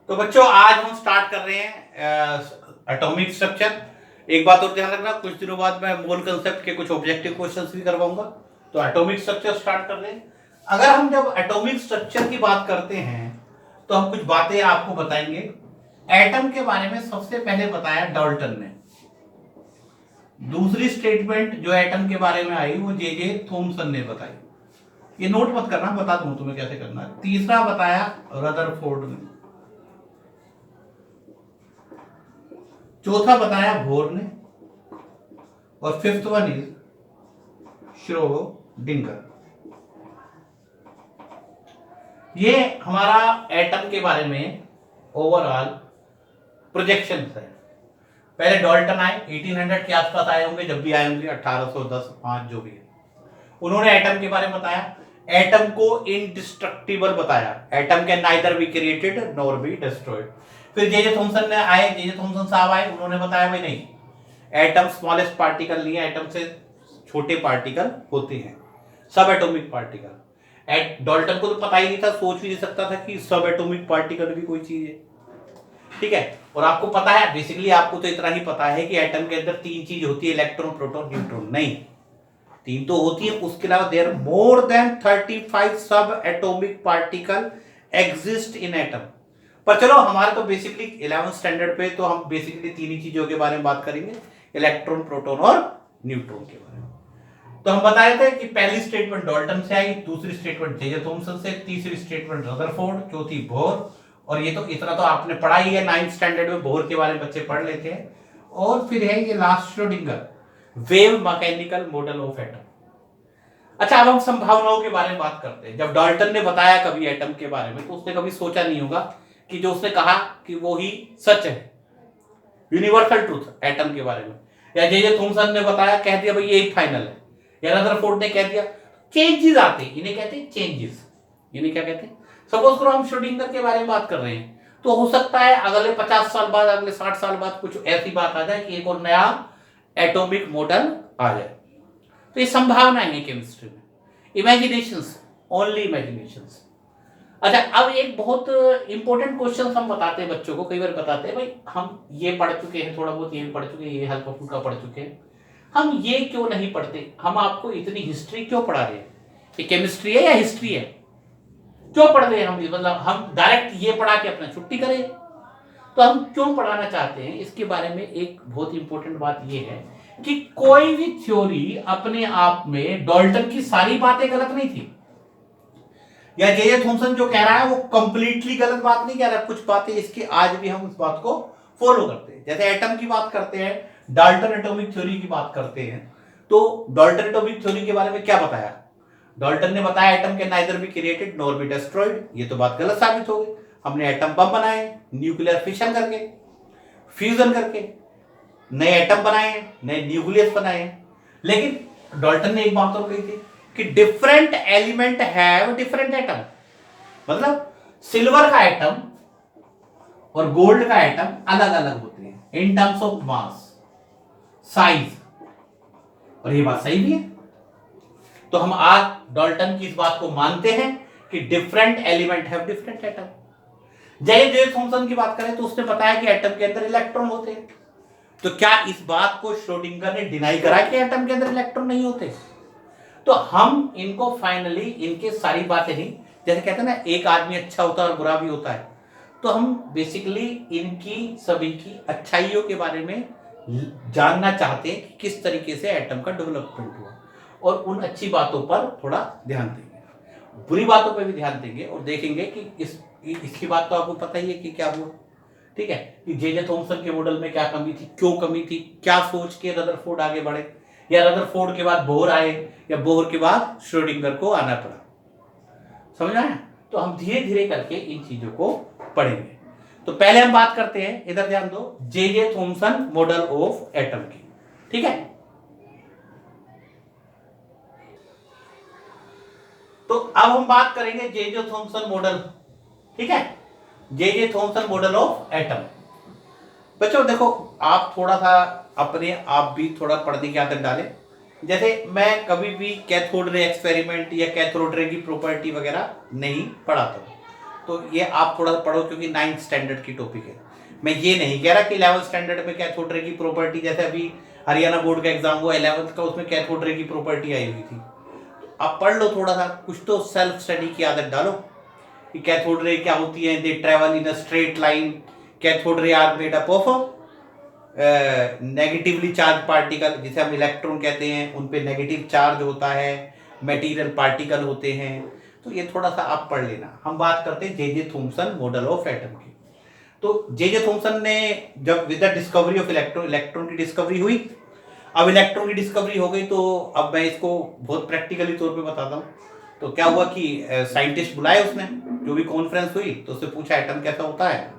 तो बच्चों आज हम स्टार्ट कर रहे हैं एटॉमिक स्ट्रक्चर। एक बात और ध्यान रखना, कुछ दिनों बाद मैं मोल कंसेप्ट के कुछ ऑब्जेक्टिव क्वेश्चंस भी करवाऊंगा। तो एटॉमिक स्ट्रक्चर स्टार्ट कर रहे हैं। अगर हम जब एटॉमिक स्ट्रक्चर की बात करते हैं तो हम कुछ बातें आपको बताएंगे। एटम के बारे में सबसे पहले बताया डाल्टन ने। दूसरी स्टेटमेंट जो एटम के बारे में आई वो जे थॉमसन ने बताई। ये नोट मत करना, बता दूं तुम्हें कैसे करना है। तीसरा बताया रदरफोर्ड ने। चौथा बताया बोर ने। और फिफ्थ वन इज श्रोडिंगर। ये हमारा एटम के बारे में ओवरऑल प्रोजेक्शन है। पहले डाल्टन आए, 1800 के आसपास आए होंगे, जब भी आए होंगे 1810 5 जो भी है। उन्होंने एटम के बारे में बताया, एटम को इनडिस्ट्रक्टिबल बताया। Atom can neither be created nor be destroyed. फिर जे थॉमसन ने आए, जे थॉमसन साहब आए, उन्होंने बताया भाई नहीं, एटम स्मॉलेस्ट पार्टिकल नहीं है, एटम से छोटे पार्टिकल होते हैं, सब एटॉमिक पार्टिकल। डाल्टन को तो पता ही नहीं था, सोच भी नहीं सकता था कि सब एटॉमिक पार्टिकल भी कोई चीज है। ठीक है। और आपको पता है, बेसिकली आपको तो इतना ही पता है कि एटम के अंदर तीन चीज होती है, इलेक्ट्रॉन प्रोटॉन न्यूट्रॉन। नहीं, तीन तो होती है, उसके अलावा देयर मोर देन 35 सब atomic particle exist in atom. पर चलो, हमारे तो बेसिकली 11th स्टैंडर्ड पे तो हम बेसिकली तीन ही चीजों के बारे में बात करेंगे, इलेक्ट्रॉन प्रोटॉन और न्यूट्रॉन के बारे में। तो हम बताए थे कि पहली स्टेटमेंट डाल्टन से आई, दूसरी स्टेटमेंट जे थॉमसन से, तीसरी स्टेटमेंट रदरफोर्ड, चौथी बोर। और ये तो इतना तो आपने पढ़ा ही है, 9th स्टैंडर्ड में बोर के बारे में बच्चे पढ़ लेते हैं। और फिर है ये last Schrodinger, wave mechanical model of atom. अच्छा, अब हम संभावनाओं के बारे में बात करते हैं। जब डाल्टन ने बताया कभी एटम के बारे में, तो उसने कभी सोचा नहीं होगा कि जो उसने कहा कि वो ही सच है, यूनिवर्सल ट्रूथ एटम के बारे में। या जे थॉमसन ने बताया, कह दिया भाई यही फाइनल है। या रदरफोर्ड ने कह दिया। चेंजेस आते, इन्हें कहते हैं चेंजेस। इन्हें क्या कहते हैं? सपोज करो हम श्रोडिंगर के बारे में बात कर रहे हैं, तो हो सकता है अगले 50 साल बाद, अगले 60 साल बाद कुछ ऐसी बात आ जाए कि एक और नया एटॉमिक मॉडल आ जाए। तो ये संभावना है केमिस्ट्री में, इमेजिनेशंस, ओनली इमेजिनेशंस। अच्छा, अब एक बहुत इंपॉर्टेंट क्वेश्चन हम बताते हैं बच्चों को, कई बार बताते हैं भाई हम ये पढ़ चुके हैं, थोड़ा बहुत ये भी पढ़ चुके हैं, ये हल्का फुल्का पढ़ चुके हैं, हम ये क्यों नहीं पढ़ते? हम आपको इतनी हिस्ट्री क्यों पढ़ा रहे हैं? ये केमिस्ट्री है या हिस्ट्री है? क्यों पढ़ रहे हैं हम? मतलब हम डायरेक्ट ये पढ़ा के अपना छुट्टी करें? तो हम क्यों पढ़ाना चाहते हैं, इसके बारे में एक बहुत इंपॉर्टेंट बात यह है कि कोई भी थ्योरी अपने आप में, डाल्टन की सारी बातें गलत नहीं थी, या जे थॉमसन जो कह रहा है वो कंप्लीटली गलत बात नहीं कह रहा। कुछ बातें इसकी आज भी हम उस बात को फॉलो करते हैं। जैसे एटम की बात करते हैं, डाल्टन एटॉमिक थ्योरी की बात करते हैं, तो डाल्टन एटॉमिक थ्योरी के बारे में क्या बताया? डाल्टन ने बताया atom can neither be created nor be destroyed. ये तो बात गलत साबित हो गई। हमने एटम बम बनाए, न्यूक्लियर फिशन करके, फ्यूजन करके नए एटम बनाए, नए न्यूक्लियस बनाए। लेकिन डाल्टन ने एक बात और कही थी कि different element have different atom. मतलब सिल्वर का एटम और गोल्ड का एटम अलग अलग होते हैं in terms of mass, size. और ये बात सही भी है। तो हम आज डाल्टन की इस बात को मानते हैं कि different element have different atom. J Thomson की बात करें तो उसने बताया कि एटम के अंदर इलेक्ट्रॉन होते हैं। तो क्या इस बात को श्रोडिंगर ने डिनाई करा कि एटम के अंदर इलेक्ट्रॉन नहीं होते? तो हम इनको फाइनली, इनके सारी बातें नहीं, जैसे कहते हैं ना एक आदमी अच्छा होता है और बुरा भी होता है, तो हम बेसिकली इनकी सभी की अच्छाइयों के बारे में जानना चाहते हैं कि किस तरीके से एटम का डेवलपमेंट हुआ, और उन अच्छी बातों पर थोड़ा ध्यान देंगे, बुरी बातों पर भी ध्यान देंगे, और देखेंगे कि इसकी बात तो आपको पता ही है कि क्या हुआ। ठीक है, कि जे थॉमसन के मॉडल में क्या कमी थी, क्यों कमी थी, क्या सोच के रदरफोर्ड आगे बढ़े, या रदरफोर्ड के बाद बोर आए, या बोर के बाद श्रोडिंगर को आना पड़ा। समझ आया? तो हम धीरे धीरे करके इन चीजों को पढ़ेंगे। तो पहले हम बात करते हैं, इधर ध्यान दो, J Thomson model of atom की। ठीक है, तो अब हम बात करेंगे जे थॉमसन मॉडल। ठीक है, J Thomson model of atom. बच्चों देखो, आप थोड़ा सा अपने आप भी थोड़ा पढ़ने की आदत डालें। जैसे मैं कभी भी कैथोड रे एक्सपेरिमेंट या कैथोड रे की प्रॉपर्टी वगैरह नहीं पढ़ाता हूँ। तो ये आप थोड़ा पढ़ो क्योंकि 9th स्टैंडर्ड की टॉपिक है। मैं ये नहीं कह रहा कि 11th स्टैंडर्ड में कैथोड रे की प्रॉपर्टी, जैसे अभी हरियाणा बोर्ड का एग्जाम हुआ 11th का, उसमें कैथोड रे की प्रॉपर्टी आई हुई थी। आप पढ़ लो थोड़ा सा, कुछ तो सेल्फ स्टडी की आदत डालो कि कैथोड रे क्या होती है। They travel in a straight line, cathode ray are made up of negatively charge particle, जिसे हम इलेक्ट्रॉन कहते हैं, उन पे नेगेटिव चार्ज होता है, मटेरियल पार्टिकल होते हैं। तो ये थोड़ा सा आप पढ़ लेना। हम बात करते हैं J Thomson model of atom की। तो जे थॉम्सन ने जब with the discovery of electron की डिस्कवरी हुई, अब इलेक्ट्रॉन की डिस्कवरी हो गई, तो अब मैं इसको बहुत प्रैक्टिकली तौर पे बताता हूँ। तो क्या हुआ कि साइंटिस्ट बुलाए उसने, जो भी कॉन्फ्रेंस हुई, तो उससे पूछा एटम कैसा होता है।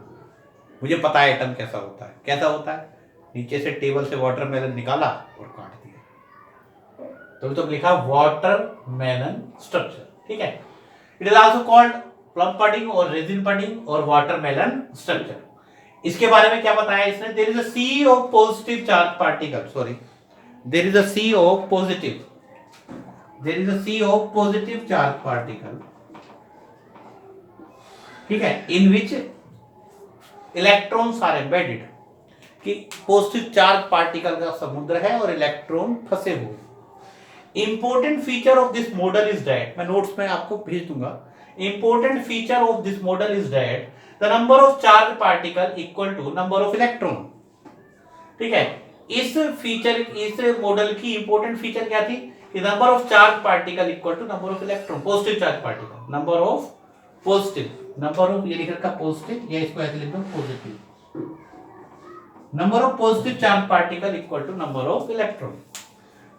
मुझे पता है एटम कैसा होता है। कैसा होता है? नीचे से टेबल से वाटरमेलन निकाला और काट दिया, तो लिखा वाटरमेलन स्ट्रक्चर। ठीक है, it is also called plum pudding और रेजिन पडिंग और वाटरमेलन स्ट्रक्चर। इसके बारे में क्या बताया इसने? There is a sea of positive charge particle, sorry, there is a sea of positive, there is a sea of positive charge particle, ठीक है, in which electrons are embedded, कि पॉजिटिव चार्ज पार्टिकल का समुद्र है और electron फंसे हुए। Important feature of this model is that, मैं नोट्स में आपको भेज दूंगा। Important feature of this model is that the number of charge particle equal to number of electron. ठीक है, इस फीचर, इस मॉडल की इंपॉर्टेंट फीचर क्या थी कि number of charge particle equal to number of electron, positive charge particle, number of positive, number of, ये लिख रखा पॉजिटिव, या इसको ऐसे लिख दो positive, number of positive charge particle equal to number of electron,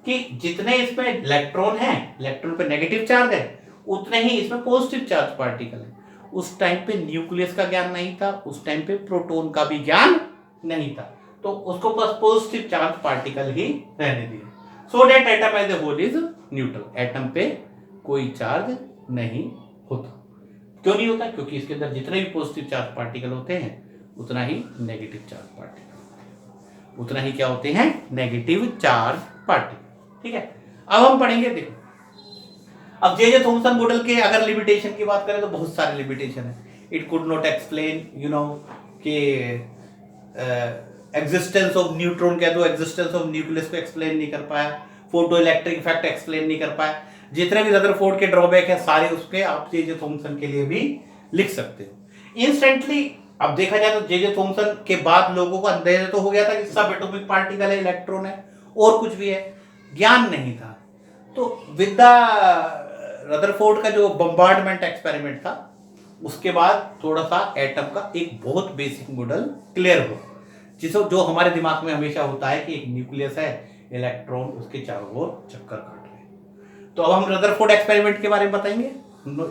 कि जितने इसमें इलेक्ट्रॉन है, इलेक्ट्रॉन पे नेगेटिव चार्ज है, उतने ही इसमें पॉजिटिव चार्ज पार्टिकल है। उस टाइम पे न्यूक्लियस का ज्ञान नहीं था, उस टाइम पे प्रोटॉन का भी ज्ञान नहीं था, तो उसको बस पॉजिटिव चार्ज पार्टिकल ही रहने दिए, so that atom as a whole is neutral. Atom पे कोई चार्ज नहीं होता। क्यों नहीं होता? क्योंकि इसके अंदर जितने भी पॉजिटिव चार्ज पार्टिकल होते हैं, उतना ही नेगेटिव चार्ज पार्टिकल, उतना ही क्या होते हैं? Negative charge particle. ठीक है, अब हम पढ़ेंगे, देखो, अब जे थॉम्सन मॉडल के अगर लिमिटेशन की बात करें तो बहुत सारे लिमिटेशन है। It could not explain, you know, कि एग्जिस्टेंस ऑफ न्यूट्रॉन कह दो, एग्जिस्टेंस ऑफ न्यूक्लियस को एक्सप्लेन नहीं कर पाया, फोटो इलेक्ट्रिक इफेक्ट एक्सप्लेन नहीं कर पाया। जितने भी रदरफोर्ड के ड्रॉबैक है सारे उसके आप जे थॉम्सन के लिए भी लिख सकते हो इंस्टेंटली। अब देखा जाए तो जे थॉम्सन के बाद लोगों को अंदाजा तो हो गया था कि सब एटॉमिक पार्टिकल है, इलेक्ट्रॉन है और कुछ भी है, ज्ञान नहीं था। तो विद द रदरफोर्ड का जो बम्बार्डमेंट एक्सपेरिमेंट था, उसके बाद थोड़ा सा एटम का एक बहुत बेसिक मॉडल क्लियर हुआ, जिसको जो हमारे दिमाग में हमेशा होता है कि एक न्यूक्लियस है, इलेक्ट्रॉन उसके चारों ओर चक्कर काट रहे हैं। तो अब हम रदरफोर्ड एक्सपेरिमेंट के बारे में बताएंगे,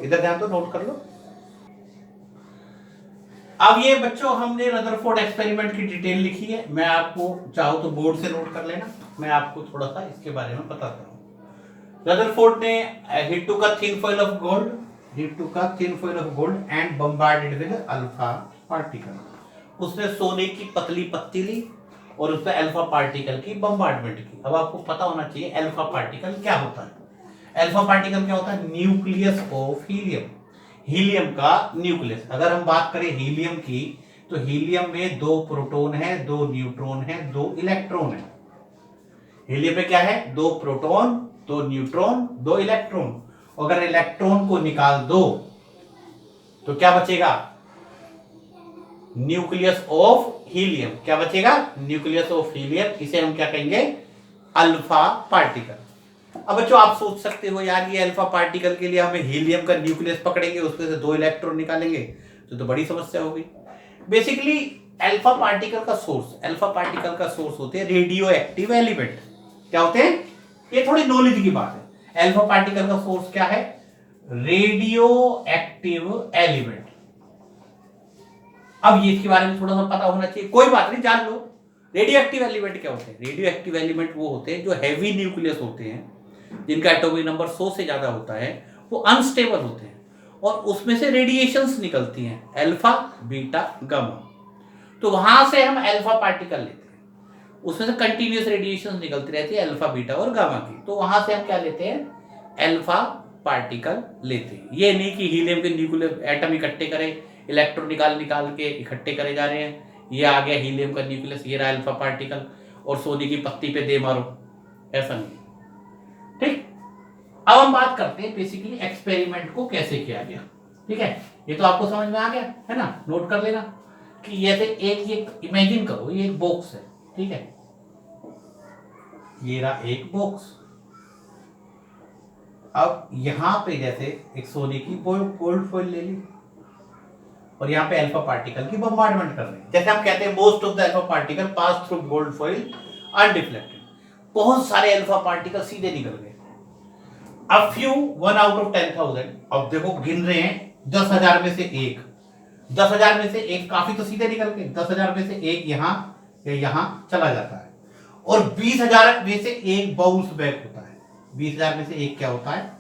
इधर ध्यान तो नोट कर लो। अब ये बच्चों हमने रदरफोर्ड एक्सपेरिमेंट की डिटेल लिखी है, मैं आपको चाहो तो बोर्ड से नोट कर लेना, मैं आपको थोड़ा सा इसके बारे में बताता हूँ। रदरफोर्ड ने he took a thin foil of gold, he took a thin foil of gold and bombarded with alpha particle। उसने सोने की पतली पत्ती ली और उस पर अल्फा पार्टिकल की बम्बार्डमेंट की। अब आपको पता होना चाहिए अल्फा पार्टिकल क्या होता है। अल्फा पार्टिकल क्या होता है? न्यूक्लियस ऑफ हीलियम, हीलियम का न्यूक्लियस। अगर हम बात करें हीलियम की, तो हीलियम में 2 प्रोटॉन है, 2 न्यूट्रॉन है, 2 इलेक्ट्रॉन है। हीलियम में क्या है? 2 प्रोटॉन, 2 न्यूट्रॉन, 2 इलेक्ट्रॉन। अगर इलेक्ट्रॉन को निकाल दो तो क्या बचेगा? Nucleus of helium. क्या बचेगा? Nucleus of helium. इसे हम क्या कहेंगे? Alpha particle. अब बच्चों आप सोच सकते हो यार ये अल्फा पार्टिकल के लिए हमें हीलियम का न्यूक्लियस पकड़ेंगे, उसमें से 2 इलेक्ट्रॉन निकालेंगे तो बड़ी समस्या होगी। बेसिकली अल्फा पार्टिकल का सोर्स होते हैं रेडियो एक्टिव एलिमेंट। क्या होते हैं? ये थोड़ी नॉलेज की बात है। अल्फा पार्टिकल का सोर्स क्या है? Radio active element. अब ये इसके बारे में थोड़ा सा पता होना चाहिए, कोई बात नहीं, जान लो। रेडियो एक्टिव एलिमेंट क्या होते हैं? रेडियो एक्टिव एलिमेंट वो होते हैं जो हैवी न्यूक्लियस होते हैं, जिनका एटॉमिक नंबर 100 से ज्यादा होता है, वो अनस्टेबल होते हैं और उसमें से रेडिएशंस निकलती हैं, अल्फा, बीटा, गामा। तो वहां से हम अल्फा पार्टिकल लेते हैं, उसमें से कंटिन्यूअस रेडिएशन निकलती रहती है अल्फा, बीटा और गामा की। तो वहां से हम क्या लेते हैं? अल्फा पार्टिकल लेते हैं। ये नहीं कि हीलियम के न्यूक्लियर एटम इकट्ठे करें, इलेक्ट्रॉन निकाल निकाल के इकट्ठे करे जा रहे हैं, ये आ गया हीलियम का न्यूक्लियस, ये रहा अल्फा पार्टिकल, और सोने की पत्ती पे दे मारो, ऐसा नहीं। ठीक, अब हम बात करते हैं बेसिकली एक्सपेरिमेंट को कैसे किया गया। ठीक है, ये तो आपको समझ में आ गया है ना, नोट कर लेना कि जैसे एक इमेजिन करो, ये एक बॉक्स है। ठीक है, ये रहा एक बॉक्स। अब यहां पे जैसे एक सोने की गोल्ड फॉइल ले ली और यहाँ पे अल्फा पार्टिकल की बम्बार्डमेंट कर रहे हैं। जैसे हम कहते हैं most of the alpha particle pass through gold foil undeflected, बहुत सारे अल्फा पार्टिकल सीधे निकल गए। अब फ्यू 1 आउट ऑफ 10,000, अब देखो गिन रहे हैं 10,000 में से एक, 10,000 में से एक काफी तो सीधे निकल गए, 10,000 में से एक यहाँ या यहाँ चला जाता है, और 20,000 में से एक बाउंस बैक होता है। 20,000 में से एक क्या होता है,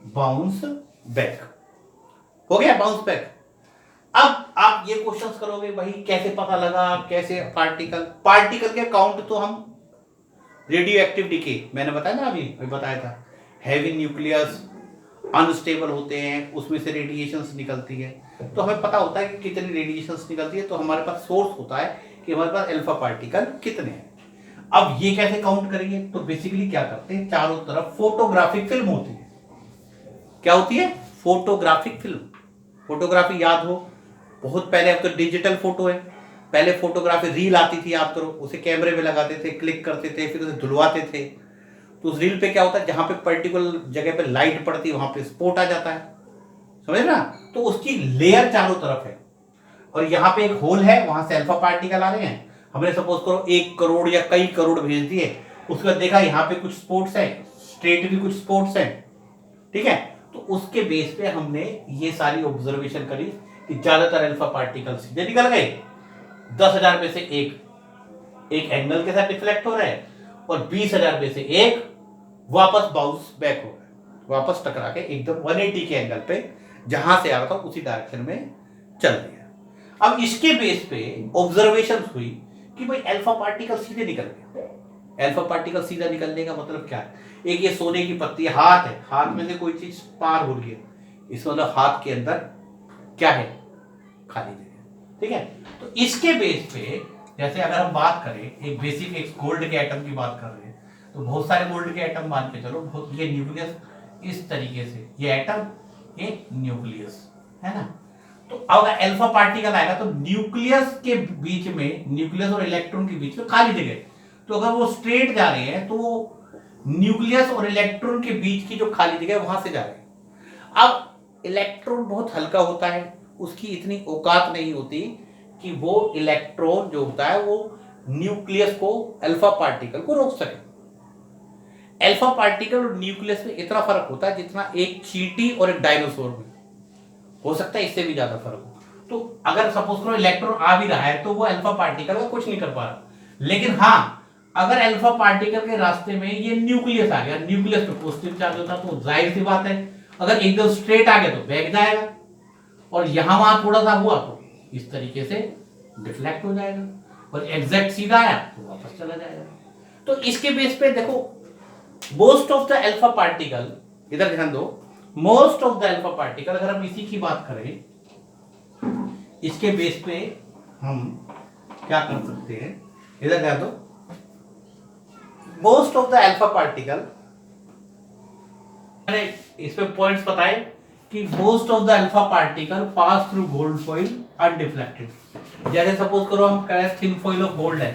बाउंस बैक हो गया, बाउंस बैक। अब आप ये क्वेश्चंस करोगे भाई कैसे पता लगा, कैसे पार्टिकल के काउंट तो हम रेडियो एक्टिव डिके, मैंने बताया ना अभी बताया था, हैवी न्यूक्लियस अनस्टेबल होते हैं, उसमें से रेडिएशंस निकलती है, तो हमें पता होता है कि कितनी रेडिएशंस निकलती है, तो हमारे पास सोर्स होता है कि हमारे पास अल्फा पार्टिकल कितने हैं। अब ये कैसे काउंट करेंगे, तो बेसिकली क्या करते हैं, चारों तरफ फोटोग्राफिक फिल्म होती है। क्या होती है, फोटोग्राफिक फिल्म। फोटोग्राफी याद हो, बहुत पहले, अब तो डिजिटल फोटो है, पहले फोटोग्राफी रील आती थी, याद करो, उसे कैमरे में लगाते थे, क्लिक करते थे, फिर उसे धुलवाते थे, तो उस रील पे क्या होता है, जहां पे पर्टिकुलर जगह पे लाइट पड़ती है वहां पे स्पॉट आ जाता है, समझ ना, तो उसकी लेयर चारों तरफ है, और यहाँ पे एक होल है, वहां से अल्फा पार्टिकल आ रहे हैं, हमने सपोज करो 1 करोड़ या कई करोड़ भेज दिए, उसके बाद देखा यहाँ पे कुछ स्पॉट्स है, स्ट्रेट भी कुछ स्पॉट्स है। ठीक है, तो उसके बेस पे हमने ये सारी ऑब्जर्वेशन करी कि ज्यादातर अल्फा पार्टिकल सीधे निकल गए, 10,000 में से एक एंगल के साथ रिफ्लेक्ट हो रहा है, और 20,000 में से एक वापस बाउंस बैक हो रहा है, वापस टकरा के एकदम 180 के एंगल पे जहां से आ रहा था उसी डायरेक्शन में चल गया। अब इसके बेस पे ऑब्जर्वेशन हुई कि भाई अल्फा पार्टिकल सीधे निकल गए। अल्फा पार्टिकल सीधा निकलने का मतलब क्या है, एक ये सोने की पत्ती हाथ है, हाथ में से कोई चीज पार हो रही है, इसका मतलब हाथ के अंदर क्या है, खाली जगह। ठीक है, तो इसके बेस पे जैसे अगर हम बात करें एक बेसिक एक गोल्ड के एटम की बात कर रहे हैं, तो बहुत सारे गोल्ड के एटम मान के चलो, बहुत ये न्यूक्लियस इस तरीके से, ये एटम ये न्यूक्लियस है ना, तो अगर अल्फा पार्टिकल आएगा तो न्यूक्लियस के बीच में, न्यूक्लियस और इलेक्ट्रॉन के बीच में खाली जगह, तो अगर वो स्ट्रेट जा रहे हैं तो वो न्यूक्लियस और इलेक्ट्रॉन के बीच की जो खाली जगह है वहां से जा रहे हैं। अब इलेक्ट्रॉन बहुत हल्का होता है, उसकी इतनी औकात नहीं होती कि वो इलेक्ट्रॉन जो होता है वो न्यूक्लियस को, अल्फा पार्टिकल को रोक सके। अल्फा पार्टिकल और न्यूक्लियस में इतना फर्क होता है जितना एक चींटी और एक डायनासोर में हो सकता है, इससे भी ज्यादा फर्क हो। तो अगर सपोज करो इलेक्ट्रॉन आ भी रहा है तो वो अल्फा पार्टिकल का कुछ नहीं कर पा रहा, लेकिन हाँ अगर अल्फा पार्टिकल के रास्ते में ये न्यूक्लियस आ गया, न्यूक्लियस पे पॉजिटिव चार्ज होता तो जाहिर सी बात है अगर एकदम स्ट्रेट आ गया तो बैक जाएगा, और यहां वहां थोड़ा सा हुआ तो इस तरीके से डिफ्लेक्ट हो जाएगा, और एग्जैक्ट सीधा आया तो वापस चला जाएगा। तो इसके बेस पे देखो most of the alpha particle, इधर ध्यान दो, most of the alpha particle, अगर हम इसी की बात करें इसके बेस पे हम क्या कर सकते हैं, इधर ध्यान दो, most of the alpha particle, मैंने इस पे पॉइंट्स बताए कि most of the alpha particle pass through gold foil undeflected. जैसे सपोज करो हम कह रहे हैं थिन फॉइल ऑफ गोल्ड है,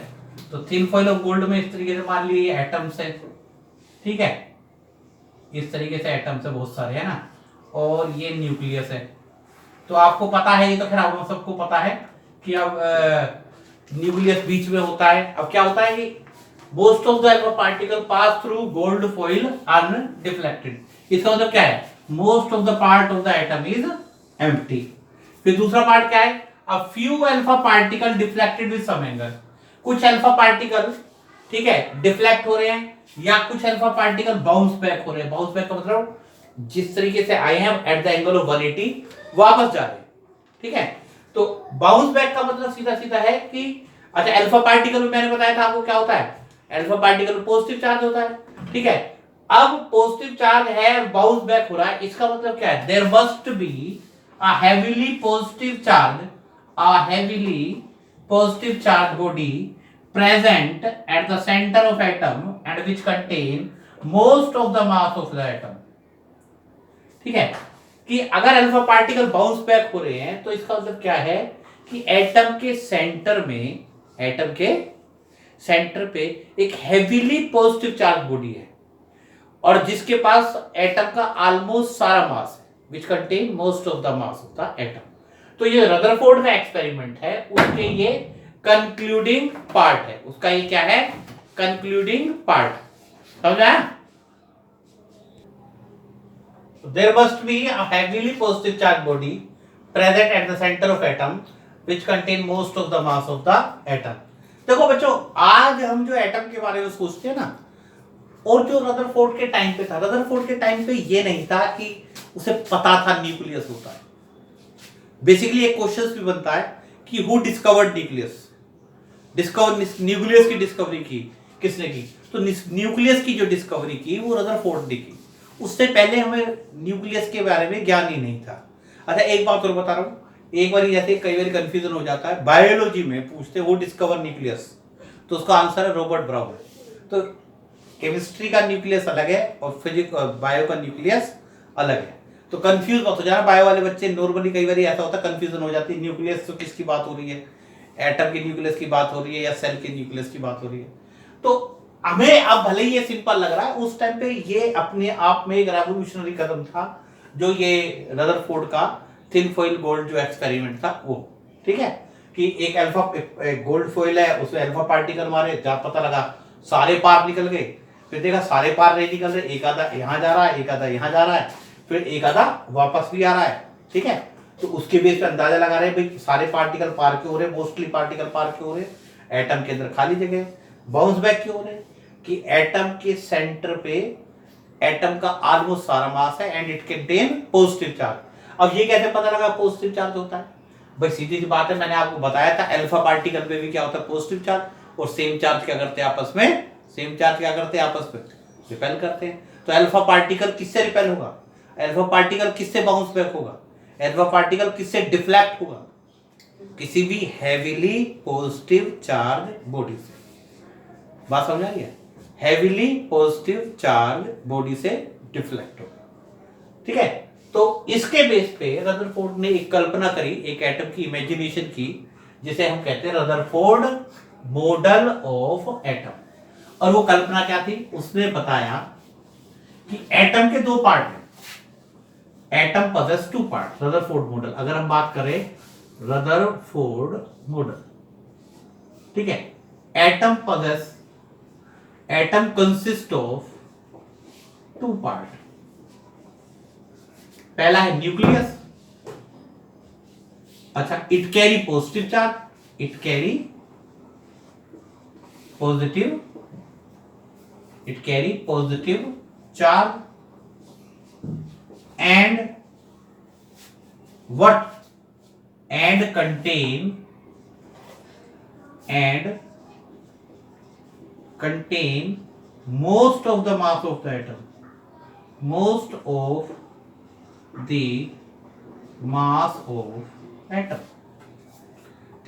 तो थिन फॉइल ऑफ गोल्ड में इस तरीके से मान लीजिए एटम्स है, ठीक है, इस तरीके से एटम्स है बहुत सारे है ना, और ये न्यूक्लियस है। तो आपको पता है, ये तो खैर हम सबको पता है कि अब न्यूक्लियस बीच में होता है। अब क्या होता है कि most of the alpha particle pass through gold foil undeflected, इसका मतलब क्या है, most of the part of the atom is empty. फिर दूसरा पार्ट क्या है, a few alpha particle deflected with some angle, कुछ अल्फा पार्टिकल ठीक है डिफ्लेक्ट हो रहे हैं, या कुछ अल्फा पार्टिकल बाउंस बैक हो रहे हैं। बाउंस बैक का मतलब जिस तरीके से आए हैं एट द एंगल ऑफ 180 वापस जा रहे हैं, ठीक है। तो बाउंस बैक का मतलब सीधा सीधा है कि अच्छा अल्फा पार्टिकल में मैंने बताया था आपको क्या होता है, अल्फा पार्टिकल पॉजिटिव चार्ज होता है, ठीक है, अब पॉजिटिव चार्ज है, बाउंस बैक हो रहा है, इसका मतलब क्या है, there must be a heavily positive charge, a heavily positive charge body present at the center of atom and which contain most of the mass of the atom। ठीक है, कि अगर अल्फा पार्टिकल बाउंस बैक हो रहे हैं तो इसका मतलब क्या है कि एटम के सेंटर में, एटम के सेंटर पे एक हेवीली पॉजिटिव चार्ज बॉडी है और जिसके पास एटम का ऑलमोस्ट सारा मास है, which contain most of the mass of the atom. तो ये रदरफोर्ड का एक्सपेरिमेंट है, उसके ये कंक्लूडिंग पार्ट है, उसका ये क्या है, कंक्लूडिंग पार्ट। समझा? There must be a heavily positive charge body present at the centre of atom which contain most of the mass of the atom. देखो बच्चों, आज हम जो एटम के बारे में सोचते हैं ना, और जो रदरफोर्ड के टाइम पे था, रदरफोर्ड के टाइम पे ये नहीं था कि उसे पता था न्यूक्लियस होता है। बेसिकली एक क्वेश्चन भी बनता है कि हु डिस्कवर्ड न्यूक्लियस, न्यूक्लियस की डिस्कवरी की किसने की, तो न्यूक्लियस की जो डिस्कवरी की वो रदरफोर्ड ने की। उससे पहले हमें न्यूक्लियस के बारे में ज्ञान ही नहीं था। अच्छा एक बात और बता रहा हूँ, एक बार जैसे कई बार कंफ्यूजन हो जाता है, बायोलॉजी में पूछते वो डिस्कवर न्यूक्लियस, तो उसका आंसर है रॉबर्ट ब्राउन। तो केमिस्ट्री का न्यूक्लियस अलग है और फिजिक्स और बायो का न्यूक्लियस अलग है, तो कंफ्यूज मत हो जाना। बायो वाले बच्चे नॉर्मली कई बार ऐसा होता है, कंफ्यूजन हो जाती है, न्यूक्लियस तो किसकी बात हो रही है, एटम के न्यूक्लियस की बात हो रही है या सेल के न्यूक्लियस की बात हो रही है। तो हमें अब भले ही ये सिंपल लग रहा है, उस टाइम पे ये अपने आप में एक रेवोल्यूशनरी कदम था, जो ये रदरफोर्ड का थिन फॉइल गोल्ड जो एक्सपेरिमेंट था वो। ठीक है, कि एक अल्फा गोल्ड फॉइल है, उसमें अल्फा पार्टिकल मारे, जब पता लगा सारे पार निकल गए, फिर देखा सारे पार नहीं निकल रहे, एक आधा यहाँ जा रहा है, एक आधा यहाँ जा रहा है, फिर एक आधा वापस भी आ रहा है। ठीक है, तो उसके बेस पे अंदाजा लगा रहे भाई सारे पार्टिकल पार क्यों हो रहे, मोस्टली पार्टिकल पार क्यों हो रहे, एटम के अंदर खाली जगह, बाउंस बैक क्यों हो रहे, कि एटम के सेंटर पे एटम का ऑलमोस्ट सारा मास है and it contain positive charge. अब ये कैसे पता लगा पॉजिटिव चार्ज होता है, भाई सीधी सी बात है, मैंने आपको बताया था अल्फा पार्टिकल पे भी क्या होता है, पॉजिटिव चार्ज, और सेम चार्ज क्या करते हैं आपस में, सेम चार्ज क्या करते हैं आपस में, रिपेल करते हैं। तो अल्फा पार्टिकल किससे रिपेल होगा, अल्फा पार्टिकल किससे बाउंस बैक होगा, अल्फा पार्टिकल किससे डिफ्लेक्ट होगा, किसी भी हैवीली पॉजिटिव चार्ज बॉडी से। बात समझ आ रही है, हैवीली पॉजिटिव चार्ज बॉडी से डिफ्लेक्ट होगा। ठीक है, तो इसके बेस पे रदरफोर्ड ने एक कल्पना करी, एक एटम की इमेजिनेशन की, जिसे हम कहते हैं रदरफोर्ड मॉडल ऑफ एटम। और वो कल्पना क्या थी, उसने बताया कि एटम के दो पार्ट हैं, atom possess two part, Rutherford model. अगर हम बात करें रदरफोर्ड मॉडल, ठीक है, atom consist of two part. पहला है न्यूक्लियस, अच्छा it carry positive charge, it carry positive charge and what and contain most of the mass of the atom, most of the mass of atom।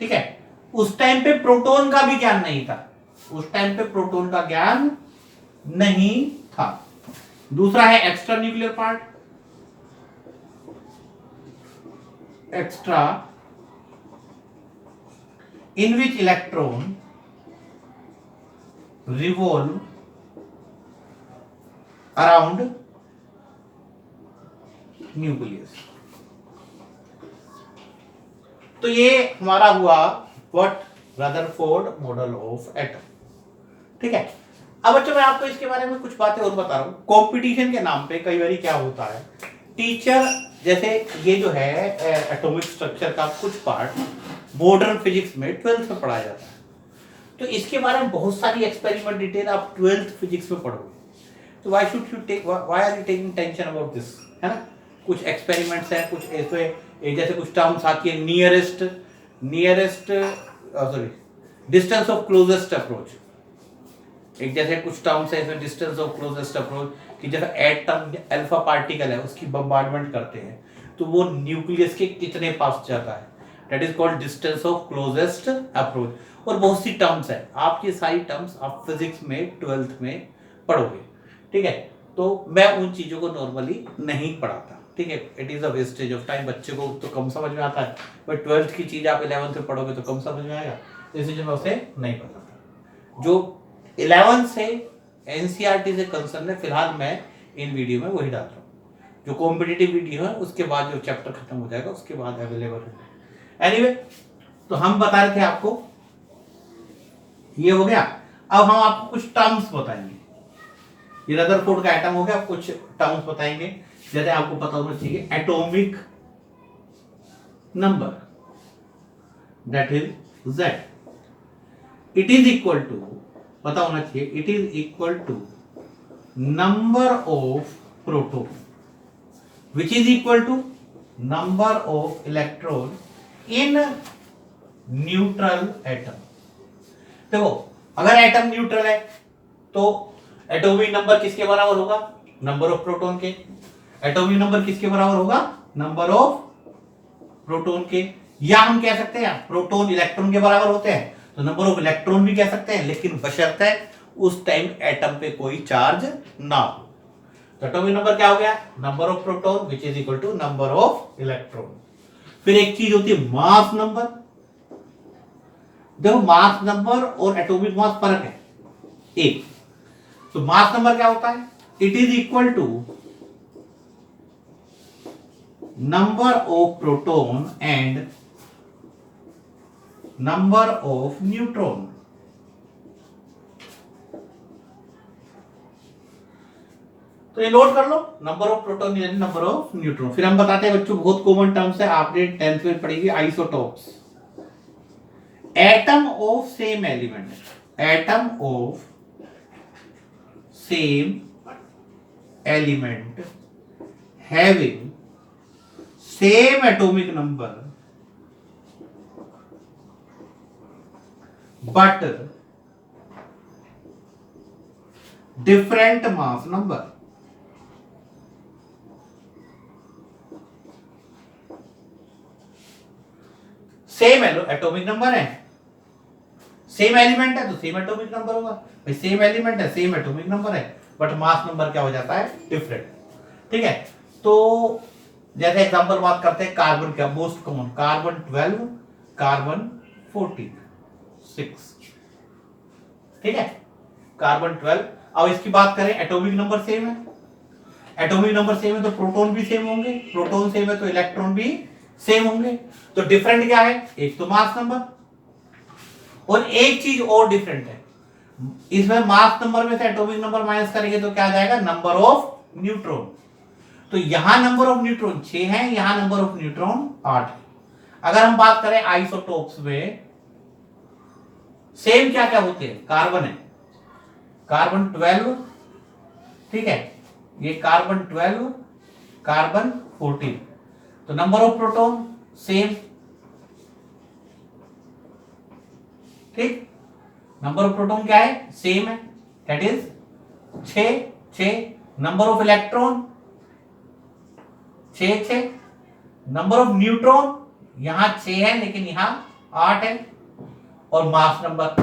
ठीक है, उस time पे proton का भी ज्ञान नहीं था, उस टाइम पे प्रोटॉन का ज्ञान नहीं था। दूसरा है extra nuclear part, extra in which electron revolve around nucleus। तो ये हमारा हुआ what, Rutherford model of atom. ठीक है, अब बच्चों मैं आपको इसके बारे में कुछ बातें और बता रहा हूं। कंपटीशन के नाम पे कई बार क्या होता है, टीचर जैसे ये जो है एटॉमिक स्ट्रक्चर का कुछ पार्ट मॉडर्न फिजिक्स में 12th में पढ़ाया जाता है, तो इसके बारे में बहुत सारी एक्सपेरिमेंट डिटेल आप 12th फिजिक्स में पढ़ोगे। तो why are you taking tension about this, है ना। कुछ एक्सपेरिमेंट्स हैं, कुछ ऐसे जैसे कुछ टर्म्स आती है, nearest sorry distance of closest approach, एक जैसे कुछ टर्म्स है इसमें, डिस्टेंस ऑफ क्लोजेस्ट अप्रोच, कि जब एटम अल्फा पार्टिकल है उसकी बम्बार्डमेंट करते हैं तो वो न्यूक्लियस के कितने पास जाता है, that is called distance of closest approach. और बहुत सी टर्म्स है, आप ये सारी टर्म्स आप फिजिक्स में 12th में पढ़ोगे, ठीक है। तो मैं उन चीजों को नॉर्मली नहीं पढ़ाता, ठीक है, it is a wastage of time, बच्चे को तो कम समझ में आता है, बट 12th की चीज आप 11th में पढ़ोगे तो कम समझ में आएगा, इसलिए मैं उसे नहीं पढ़ाता। जो 11th से एनसीईआरटी से कंसर्न है फिलहाल मैं इन वीडियो में वही डाल रहा हूँ, जो कॉम्पिटिटिव वीडियो है उसके बाद जो चैप्टर खत्म हो जाएगा उसके बाद अवेलेबल है। एनीवे, तो हम बता रहे थे आपको, ये हो गया। अब हम आपको कुछ टर्म्स बताएंगे, ये रदरफोर्ड का एटम हो गया, कुछ टर्म्स बताएंगे जैसे आपको पता होना चाहिए। Atomic number that is Z, it is equal to, पता होना चाहिए, it is equal to number of proton which is equal to number of electron in neutral atom। देखो, अगर एटम न्यूट्रल है तो एटॉमिक नंबर किसके बराबर होगा, नंबर ऑफ प्रोटॉन के। एटॉमिक नंबर किसके बराबर होगा, नंबर ऑफ प्रोटॉन के। या हम कह सकते हैं प्रोटॉन इलेक्ट्रॉन के बराबर होते हैं तो नंबर ऑफ इलेक्ट्रॉन भी कह सकते हैं, लेकिन बशर्ते उस टाइम एटम पे कोई चार्ज ना हो। तो एटॉमिक नंबर क्या हो गया, number of proton which is equal to number of electron. फिर एक चीज होती है मास नंबर। देखो, मास नंबर और एटॉमिक मास फर्क है एक। तो मास नंबर क्या होता है, it is equal to number of proton and number of neutron. तो ये नोट कर लो, नंबर ऑफ प्रोटॉन यानी नंबर ऑफ न्यूट्रॉन। फिर हम बताते हैं बच्चों, बहुत कॉमन टर्म्स है, आपने 10th में पढ़ेगी, isotopes. Atom of same element, atom of same element having same atomic number but different mass number. Same atomic number है, सेम एलिमेंट है तो सेम एटॉमिक नंबर होगा भाई, सेम एलिमेंट है सेम एटॉमिक नंबर है, but mass number क्या हो जाता है, डिफरेंट, ठीक है। तो जैसे एग्जांपल बात करते हैं कार्बन का, मोस्ट कॉमन कार्बन 12, कार्बन 14, 6, ठीक है, कार्बन 12। अब इसकी बात करें, एटॉमिक नंबर सेम है, एटॉमिक नंबर सेम है तो प्रोटॉन भी सेम होंगे, प्रोटॉन सेम है तो इलेक्ट्रॉन भी सेम होंगे। तो डिफरेंट क्या है, एक तो मास नंबर, और एक चीज और डिफरेंट है, इसमें मास नंबर में से एटॉमिक नंबर माइनस करेंगे तो क्या आ जाएगा, नंबर ऑफ न्यूट्रॉन। तो यहां नंबर ऑफ न्यूट्रॉन 6 है, यहां नंबर ऑफ न्यूट्रॉन 8 है। अगर हम बात करें आइसोटोप्स में, सेम क्या क्या होते हैं, कार्बन है, कार्बन 12, ठीक है, ये कार्बन 12, कार्बन 14, तो नंबर ऑफ प्रोटॉन सेम, ठीक, नंबर ऑफ प्रोटॉन क्या है, सेम है, that is 6, number of electron 6, number of neutron यहां 6 है लेकिन यहां 8 है, और मास नंबर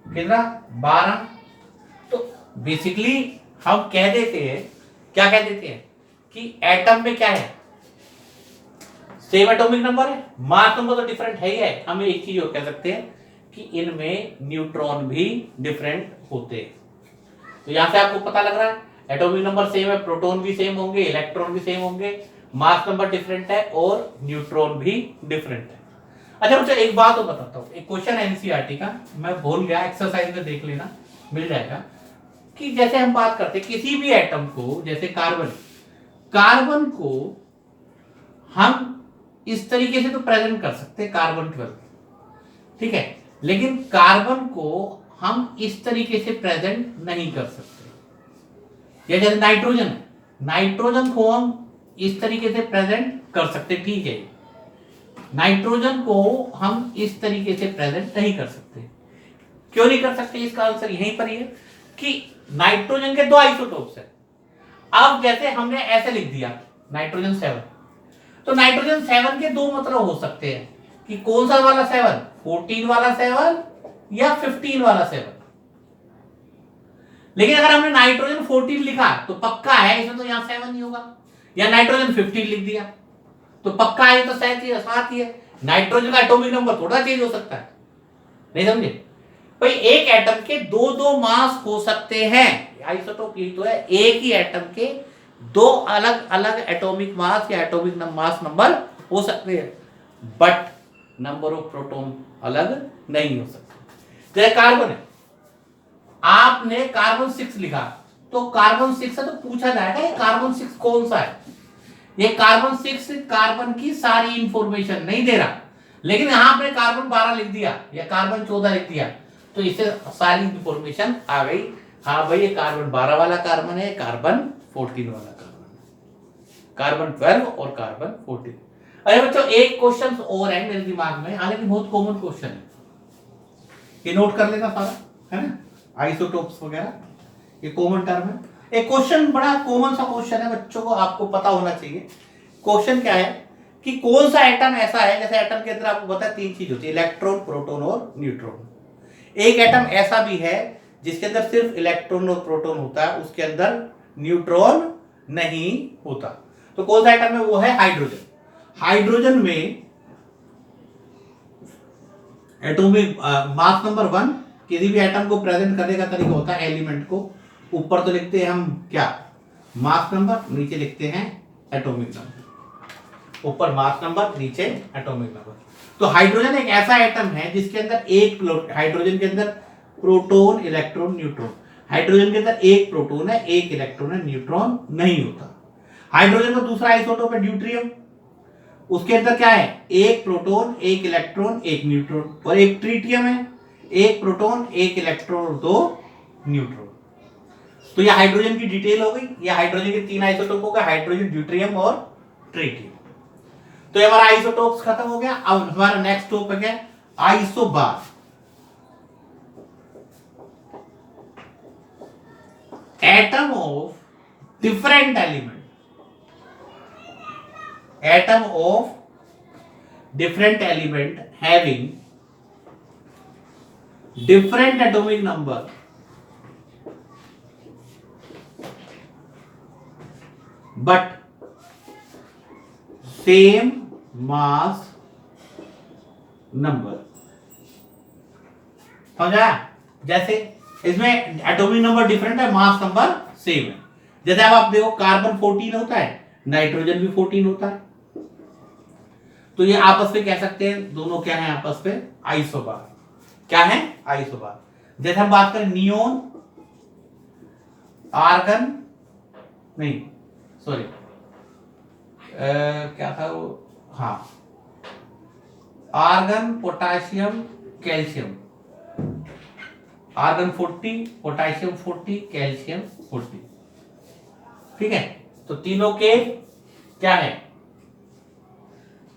कितना, 12। तो बेसिकली हम कह देते हैं, क्या कह देते हैं कि एटम में क्या है, सेम एटॉमिक नंबर है, मास नंबर तो डिफरेंट है ही है। हम एक चीज और कह सकते हैं कि इनमें न्यूट्रॉन भी डिफरेंट होते हैं। तो यहां से आपको पता लग रहा है एटॉमिक नंबर सेम है, प्रोटॉन भी सेम होंगे, इलेक्ट्रॉन भी सेम होंगे, मास नंबर डिफरेंट है और न्यूट्रॉन भी डिफरेंट है। अच्छा बच्चों, एक बात और बताता हूँ, एक क्वेश्चन एनसीईआरटी का मैं भूल गया, एक्सरसाइज में देख लेना, मिल जाएगा, कि जैसे हम बात करते हैं किसी भी एटम को, जैसे कार्बन, कार्बन को हम इस तरीके से तो प्रेजेंट कर सकते हैं, कार्बन 12, ठीक है, लेकिन कार्बन को हम इस तरीके से प्रेजेंट नहीं कर सकते। या जैसे नाइट्रोजन है, नाइट्रोजन को हम इस तरीके से प्रेजेंट कर सकते, ठीक है, नाइट्रोजन को हम इस तरीके से प्रेजेंट नहीं कर सकते। क्यों नहीं कर सकते, इसका आंसर यहीं पर ही है कि नाइट्रोजन के 2 आइसोटोप्स है। अब जैसे हमने ऐसे लिख दिया नाइट्रोजन 7, तो नाइट्रोजन 7 के 2 मतलब हो सकते हैं कि कौन सा वाला 7, 14 वाला 7 या 15 वाला 7। लेकिन अगर हमने नाइट्रोजन 14 लिखा तो पक्का है इसमें तो यहां 7 ही होगा, या नाइट्रोजन 15 लिख दिया तो पक्का है तो 7 ही है। नाइट्रोजन का एटॉमिक नंबर थोड़ा चेंज हो सकता है, नहीं समझे भाई। एक एटम के 2 मास हो सकते हैं, आइसोटोप यही तो है, एक ही एटम के 2 अलग अलग एटॉमिक मास या एटॉमिक मास नंबर हो सकते हैं, बट नंबर ऑफ प्रोटॉन अलग नहीं हो सकते। जैसे कार्बन है, आपने कार्बन 6 लिखा तो कार्बन 6 से तो पूछा जाएगा ये कार्बन 6 कौन सा है। ये कार्बन 6 कार्बन की सारी इंफॉर्मेशन नहीं दे रहा, लेकिन यहां आपने कार्बन 12 लिख दिया या कार्बन 14 लिख दिया तो इससे सारी इंफॉर्मेशन आ गई। हाँ भाई ये कार्बन 12 वाला कार्बन है, कार्बन 14 वाला कार्बन है, कार्बन 12 और कार्बन 14। अरे बच्चों एक क्वेश्चन और है मेरे दिमाग में, हालांकि बहुत कॉमन क्वेश्चन है, ये नोट कर लेना सारा, है ना, आइसोटोप्स वगैरह ये कॉमन टर्म है। एक क्वेश्चन बड़ा कॉमन सा क्वेश्चन है बच्चों को, आपको पता होना चाहिए। क्वेश्चन क्या है कि कौन सा एटम ऐसा है, जैसे एटम के अंदर आपको पता है 3 चीज होती है, इलेक्ट्रॉन, प्रोटॉन और न्यूट्रॉन। एक एटम ऐसा भी है जिसके अंदर सिर्फ इलेक्ट्रॉन और प्रोटॉन होता है, उसके अंदर न्यूट्रॉन नहीं होता। तो कौन सा एटम है, वो है हाइड्रोजन। हाइड्रोजन में एटॉमिक मास नंबर 1 किसी भी एटम को प्रेजेंट करने का तरीका होता है, एलिमेंट को ऊपर तो लिखते हैं हम क्या, मास नंबर, नीचे लिखते हैं एटॉमिक नंबर, ऊपर मास नंबर नीचे एटॉमिक नंबर। तो हाइड्रोजन एक ऐसा एटम है जिसके अंदर एक हाइड्रोजन के अंदर प्रोटॉन, इलेक्ट्रॉन, न्यूट्रॉन, हाइड्रोजन के अंदर एक प्रोटॉन है, एक इलेक्ट्रॉन है, न्यूट्रॉन नहीं होता। हाइड्रोजन का दूसरा आइसोटोप है ड्यूट्रियम, उसके अंदर क्या है, एक प्रोटॉन, एक इलेक्ट्रॉन, एक न्यूट्रॉन। और एक ट्रिटियम है, एक प्रोटॉन, एक इलेक्ट्रॉन और 2 न्यूट्रॉन। तो ये हाइड्रोजन की डिटेल हो गई, ये हाइड्रोजन के 3 आइसोटोप हो गए, हाइड्रोजन, ड्यूट्रियम और ट्रिटियम। तो ये हमारा आइसोटोप्स खत्म हो गया। अब हमारा नेक्स्ट टॉपिक है isobar. Atom of different element, atom of different element having different atomic number but same mass number। समझा? जैसे इसमें एटॉमिक नंबर डिफरेंट है, मास नंबर सेम है। जैसे अब आप देखो कार्बन 14 होता है, नाइट्रोजन भी 14 होता है, तो ये आपस में कह सकते हैं दोनों क्या है आपस में, आइसोबार। क्या है, आइसोबार। जैसे हम बात करें नियोन, आर्गन, नहीं सॉरी क्या था वो, हाँ argon, potassium, calcium, argon 40, potassium 40, calcium 40, ठीक है। तो तीनों के क्या है,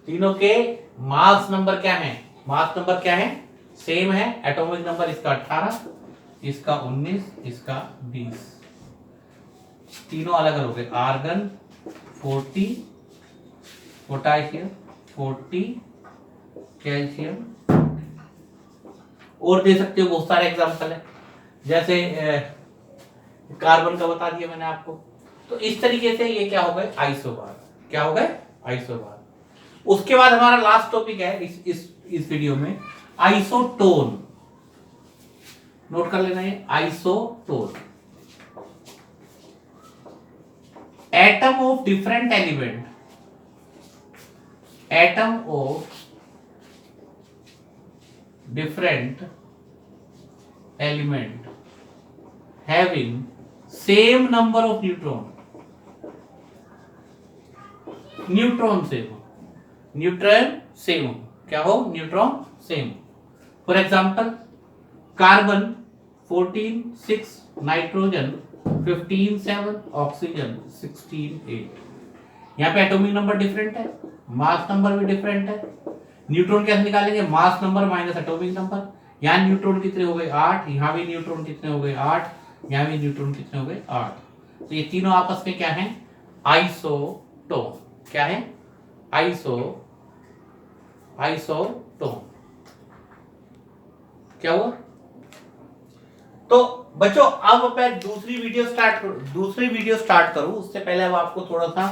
तीनों के मास नंबर क्या है, मास नंबर क्या है, सेम है। एटॉमिक नंबर इसका 18, इसका 19, इसका 20, तीनों अलग अलग हो गए। आर्गन 40, पोटाशियम 40, कैल्शियम, और दे सकते हो बहुत सारे एग्जांपल है, जैसे कार्बन का बता दिया मैंने आपको। तो इस तरीके से ये क्या हो गए, आइसोबार। क्या हो गए, आइसोबार। उसके बाद हमारा लास्ट टॉपिक है इस वीडियो में, आइसोटोन। नोट कर लेना है, isotone. Atom of different element, atom of different element having same number of neutron, neutron same, neutron same, क्या हो, neutron same. For example carbon 14 6, nitrogen 15 7, oxygen 16 8। यहाँ पे एटॉमिक नंबर डिफरेंट है, mass number भी different है। Neutron कैसे निकालेंगे, mass number minus atomic number. यहाँ न्यूट्रॉन कितने हो गए 8, यहाँ भी न्यूट्रॉन कितने हो गए 8, यहाँ भी न्यूट्रॉन कितने हो गए 8। तो ये तीनों आपस में क्या है आइसोटोन। क्या है आइसोटोन। क्या हुआ? तो बच्चों अब मैं दूसरी वीडियो स्टार्ट करूं उससे पहले अब आपको थोड़ा सा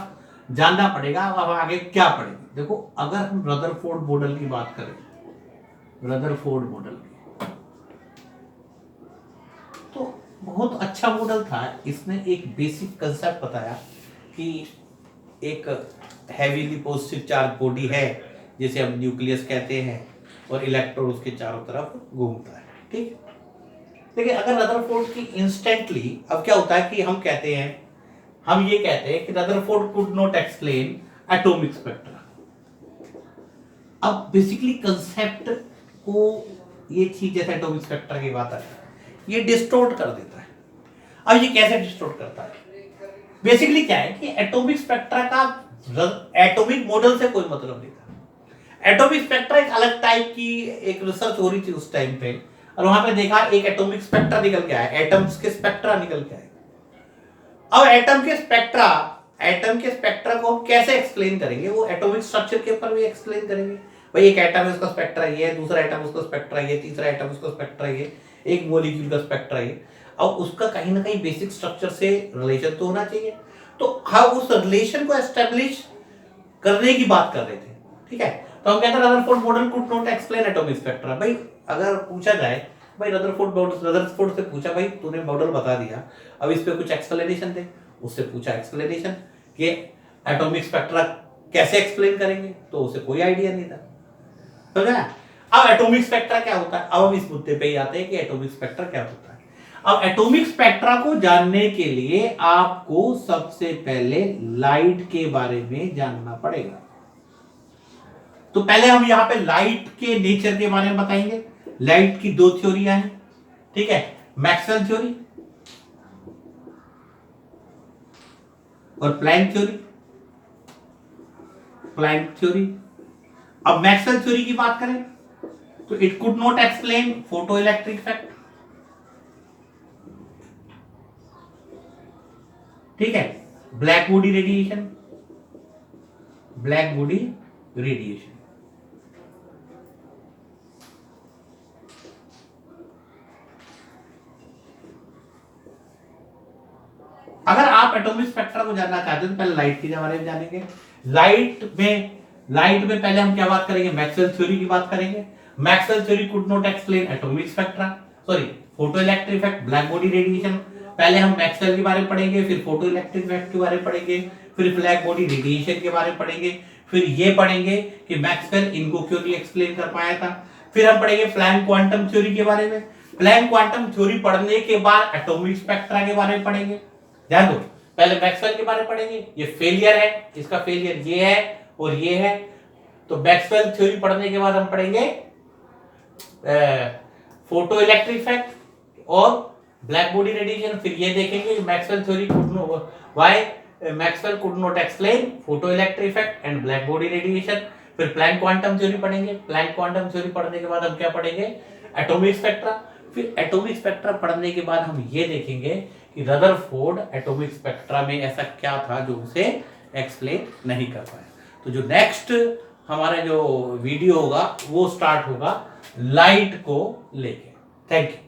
जानना पड़ेगा अब आगे क्या पड़ेगा। देखो अगर हम रदरफोर्ड मॉडल की बात करें, रदरफोर्ड मॉडल तो बहुत अच्छा मॉडल था। इसने एक बेसिक कंसेप्ट बताया कि एक हैवीली पॉजिटिव चार्ज बॉडी है जिसे हम न्यूक्लियस कहते हैं और इलेक्ट्रॉन उसके चारों तरफ घूमता है। ठीक। देखिए अगर रदरफोर्ड की इंस्टेंटली अब क्या होता है कि हम ये कहते हैं कि Rutherford could not explain atomic spectra. अब बेसिकली कंसेप्ट को ये चीज जैसे एटॉमिक स्पेक्ट्रा की बात है ये डिस्टोर्ट कर देता है। अब ये कैसे डिस्टोर्ट करता है? बेसिकली क्या है कि एटॉमिक स्पेक्ट्रा का एटॉमिक मॉडल से कोई मतलब नहीं था। एटॉमिक स्पेक्ट्रा एक अलग टाइप की एक रिसर्च हो रही थी उस टाइम पे और वहां पे देखा एक एटॉमिक स्पेक्ट्रा निकल के आया, एटम्स के स्पेक्ट्रा निकल के आए। अब एटम के स्पेक्ट्रा को हम कैसे एक्सप्लेन करेंगे? वो एटॉमिक स्ट्रक्चर के ऊपर भी एक्सप्लेन करेंगे। भाई एक एटम है उसका स्पेक्ट्रा ये है, दूसरा एटम उसका स्पेक्ट्रा ये, तीसरा एटम उसका स्पेक्ट्रा ये, एक मॉलिक्यूल का स्पेक्ट्रा ये। अब उसका कहीं ना कहीं बेसिक स्ट्रक्चर से रिलेशन तो होना चाहिए। तो हम उस रिलेशन को एस्टेब्लिश करने की बात कर रहे थे। ठीक है, तो हम कहते हैं Rutherford model could not explain atomic spectra. भाई अगर पूछा जाए भाई रदरफोर्ड से पूछा भाई तूने मॉडल बता दिया अब इस पे कुछ एक्सप्लेनेशन दे, उससे पूछा एक्सप्लेनेशन कि एटॉमिक स्पेक्ट्रा कैसे एक्सप्लेन करेंगे तो उसे कोई आइडिया नहीं था। तो क्या अब एटॉमिक स्पेक्ट्रा क्या होता है? अब हम इस मुद्दे पे ही आते हैं कि एटॉमिक स्पेक्ट्रा क्या होता है। अब एटॉमिक स्पेक्ट्रा को जानने के लिए आपको सबसे पहले लाइट के बारे में जानना पड़ेगा। तो पहले हम यहां पे लाइट के नेचर के बारे में बताएंगे। लाइट की दो थ्योरियां हैं। ठीक है, मैक्सवेल थ्योरी और प्लैंक थ्योरी। अब मैक्सवेल थ्योरी की बात करें तो it could not explain photo electric effect. ठीक है, ब्लैक बॉडी रेडिएशन। अगर आप एटॉमिक स्पेक्ट्रा को जानना चाहते हो तो पहले लाइट के बारे में जानेंगे। लाइट में पहले हम क्या बात करेंगे? मैक्सवेल थ्योरी की बात करेंगे। Maxwell theory could not explain atomic spectra, sorry photo electric effect, black body radiation. पहले हम मैक्सवेल के बारे में पढ़ेंगे, फिर फोटो इलेक्ट्रिक इफेक्ट के बारे में पढ़ेंगे, फिर ब्लैक बॉडी रेडिएशन के बारे में पढ़ेंगे, फिर ये पढ़ेंगे कि मैक्सवेल इनको क्यों नहीं एक्सप्लेन कर पाया था। फिर हम पढ़ेंगे प्लैंक क्वांटम थ्योरी के बारे में। प्लैंक क्वांटम थ्योरी पढ़ने के बाद एटॉमिक स्पेक्ट्रा के बारे में पढ़ेंगे। ध्यान दो, पहले मैक्सवेल के बारे में पढ़ेंगे, ये फेलियर है, इसका फेलियर ये है और ये है। तो मैक्सवेल थ्योरी पढ़ने के बाद हम पढ़ेंगे फोटो इलेक्ट्रिक इफेक्ट और ब्लैक बॉडी रेडिएशन। फिर ये देखेंगे Maxwell theory Maxwell could not explain photo electric effect and black body radiation. फिर प्लैंक क्वांटम थ्योरी पढ़ेंगे। प्लैंक क्वांटम थ्योरी पढ़ने के बाद हम क्या पढ़ेंगे? Atomic spectra. फिर एटॉमिक स्पेक्ट्रा पढ़ने के बाद हम ये देखेंगे कि रदरफोर्ड एटॉमिक स्पेक्ट्रा में ऐसा क्या था जो उसे एक्सप्लेन नहीं कर पाया। तो जो नेक्स्ट हमारा जो वीडियो होगा वो स्टार्ट होगा लाइट को लेके। Thank you.